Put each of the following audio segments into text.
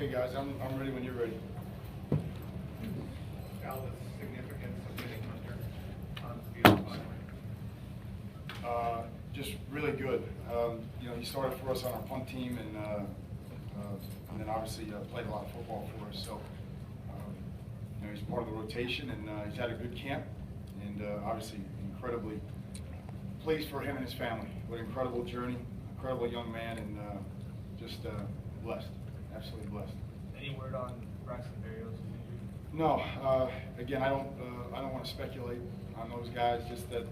Okay, guys, I'm ready when you're ready. Al, the significance of getting Hunter on the field finally? Just really good. You know, he started for us on our punt team, and then obviously played a lot of football for us. So, you know, he's part of the rotation, and he's had a good camp, and obviously incredibly pleased for him and his family. What an incredible journey, incredible young man, and just blessed, absolutely blessed. Any word on Braxton Berrios' injury? No, again, I don't want to speculate on those guys. Just that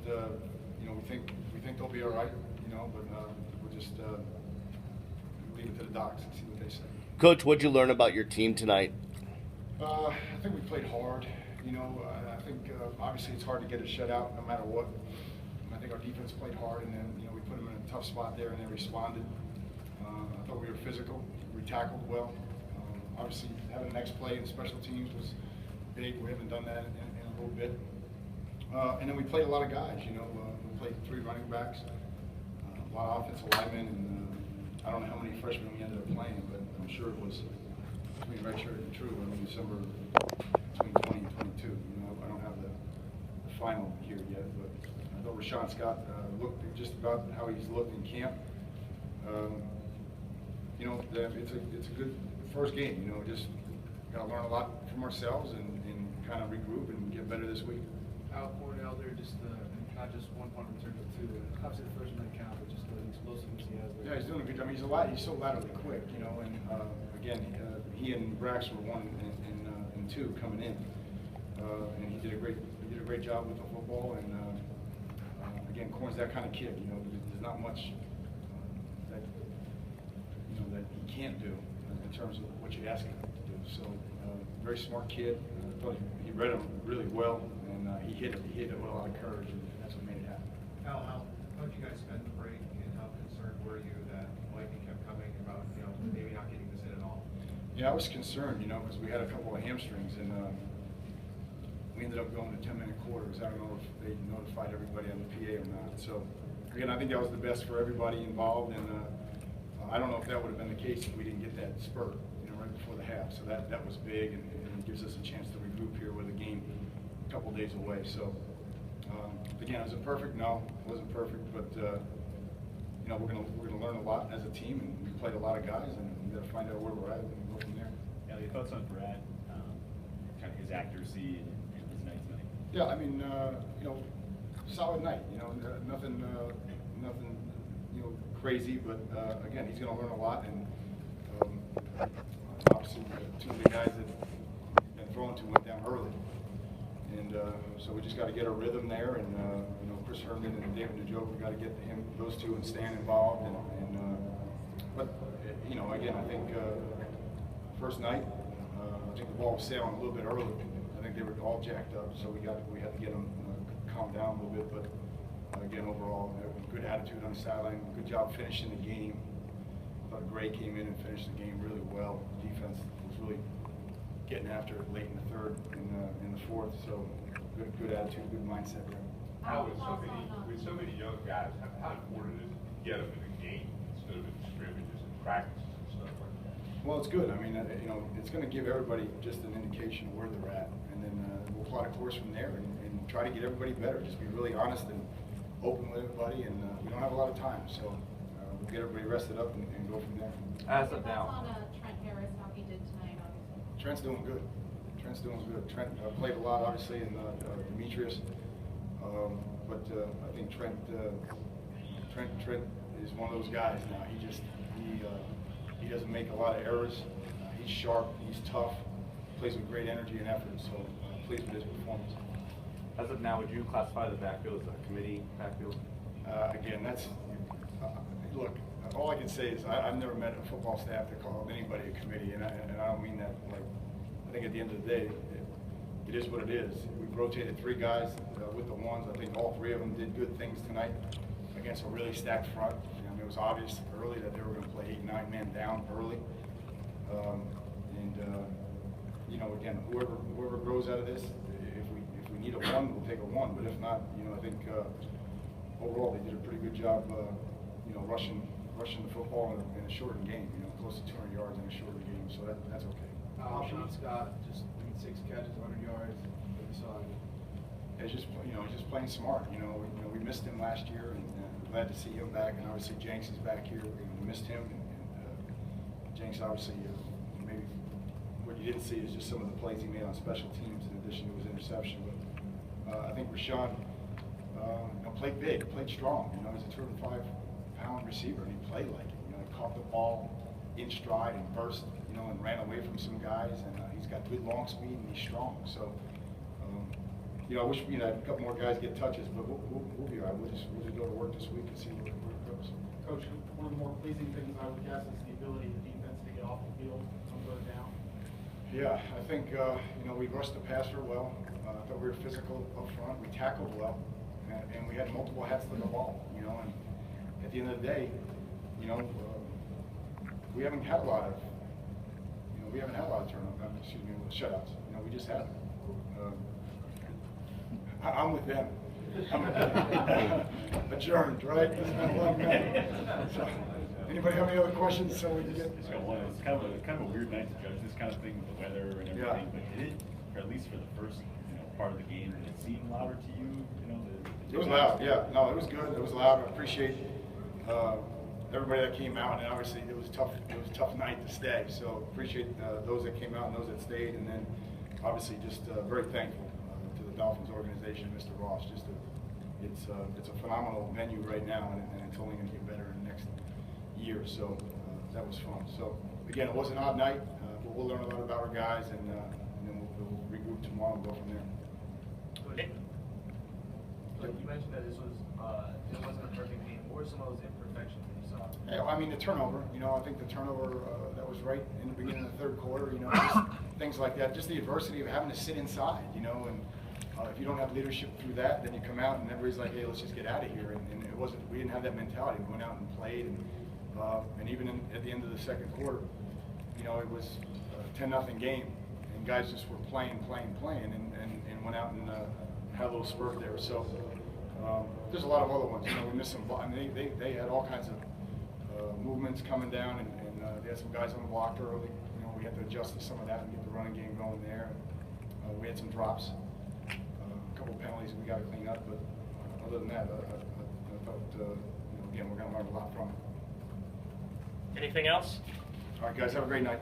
you know, we think they'll be all right. You know, but we'll just leave it to the docs and see what they say. Coach, what'd you learn about your team tonight? I think we played hard. You know, I think obviously it's hard to get a shutout no matter what. I think our defense played hard, and then you know we put them in a tough spot there, and they responded. I thought we were physical. We tackled well. Obviously, having an next play in special teams was big. We haven't done that in a little bit. And then we played a lot of guys. You know, we played 3 running backs, a lot of offensive linemen, and I don't know how many freshmen we ended up playing, but I'm sure it was between redshirt and true. I mean, December between 20 and 22. You know, I don't have the final here yet, but I thought Rashawn Scott looked just about how he's looked in camp. You know, it's a good first game. You know, just got to learn a lot from ourselves and kind of regroup and get better this week. Al Cornell there, just not just 1 punt return, but 2. Obviously the first one count, but just the explosiveness he has there. Yeah, he's doing a good job. He's so laterally quick, you know. And again, he and Brax were 1 and 2 coming in, and he did a great job with the football. And again, Corn's that kind of kid. You know, there's not much that that he can't do in terms of what you ask him to do. So, very smart kid. I thought he read him really well, and he hit it with a lot of courage, and that's what made it happen. Al, how did you guys spend the break, and how concerned were you that Mikey kept coming about, you know, maybe not getting this in at all? Yeah, I was concerned, you know, because we had a couple of hamstrings, and we ended up going to 10-minute quarters. I don't know if they notified everybody on the PA or not. So, again, I think that was the best for everybody involved, and I don't know if that would have been the case if we didn't get that spurt, you know, right before the half. So that was big, and it gives us a chance to regroup here with a game a couple days away. So, again, was it perfect? No, it wasn't perfect, but you know, we're gonna learn a lot as a team, and we played a lot of guys, and we got to find out where we're at and go from there. Yeah, your thoughts on Brad, kind of his accuracy and his night tonight? Yeah, I mean, you know, solid night. You know, nothing, you know, crazy. But again, he's going to learn a lot. And obviously, 2 of the guys that been thrown to went down early, and so we just got to get our rhythm there. And you know, Chris Herndon and David Njoku, we got to get those 2 and stand involved. But you know, again, I think first night, I think the ball was sailing a little bit early. I think they were all jacked up, so we had to get them calmed down a little bit. But again, overall, good attitude on the sideline. Good job finishing the game. I thought Gray came in and finished the game really well. Defense was really getting after it late in the 3rd and in the 4th. So good attitude, good mindset there. How with so many young guys, how important is it to get them in the game instead of in scrimmages and practices and stuff like that? Well, it's good. I mean, you know, it's going to give everybody just an indication of where they're at, and then we'll plot a course from there and try to get everybody better. Just be really honest and open with everybody, and we don't have a lot of time, so we'll get everybody rested up and go from there. As of now, on Trent Harris, how he did tonight, obviously. Trent's doing good. Trent's doing good. Trent played a lot, obviously, in Demetrius, but I think Trent is one of those guys now. He doesn't make a lot of errors. He's sharp. He's tough. Plays with great energy and effort. So pleased with his performance. as of now, would you classify the backfield as a committee backfield? Again, that's look. All I can say is I've never met a football staff that called anybody a committee, and I don't mean that like. I think at the end of the day, it is what it is. We've rotated 3 guys with the ones. I think all 3 of them did good things tonight against a really stacked front. I mean, it was obvious early that they were going to play 8, 9 men down early. You know, again, whoever grows out of this, if we need a 1, we'll take a 1. But if not, you know, I think overall they did a pretty good job. You know, rushing the football in a shortened game. You know, close to 200 yards in a shortened game. so that's okay. Sean Scott, just 6 catches, 100 yards, what you saw. He's just, he's just playing smart. We missed him last year, and glad to see him back. And obviously Jenks is back here. We missed him, and Jenks obviously maybe what you didn't see is just some of the plays he made on special teams in addition to his interception. But I think Rashawn played big, played strong. He's a 205-pound receiver, and he played like it. He caught the ball in stride and burst, and ran away from some guys. And he's got good long speed, and he's strong. So. I wish a couple more guys get touches, but we'll be all right. We'll just go to work this week and see where it goes. Coach, one of the more pleasing things I would guess is the ability of the defense to get off the field on third down. Yeah, I think we rushed the passer well. I thought we were physical up front. We tackled well, and we had multiple hats to the ball. And at the end of the day, we haven't had a lot of shutouts. We just haven't. I'm with them. Adjourned, right? So, anybody have any other questions? So we can get. It's kind of a weird night to judge this kind of thing with the weather and everything. Yeah. But did it, or at least for the first part of the game, did it seem louder to you? It was loud. Yeah. No, it was good. It was loud. I appreciate everybody that came out, and obviously it was tough. It was a tough night to stay. So appreciate those that came out and those that stayed, and then obviously just very thankful. Dolphins organization, Mr. Ross. It's a phenomenal venue right now, and it's only going to get better in the next year. So that was fun. So again, it was an odd night, but we'll learn a lot about our guys, and then we'll regroup tomorrow and go from there. You mentioned that this was it wasn't a perfect game. What were some of those imperfections that you saw? Yeah, I mean the turnover. I think the turnover that was right in the beginning of the third quarter. Just things like that. Just the adversity of having to sit inside. And if you don't have leadership through that, then you come out and everybody's like, hey, let's just get out of here. And it wasn't. We didn't have that mentality. We went out and played, and even at the end of the second quarter, it was a 10-0 game, and guys just were playing, and went out and had a little spurt there. So there's a lot of other ones. We missed some. I mean, they had all kinds of movements coming down, and they had some guys on the block early. We had to adjust to some of that and get the running game going there. We had some drops. Couple penalties we got to clean up, but other than that, I thought again we're going to learn a lot from it. Anything else? All right, guys, have a great night.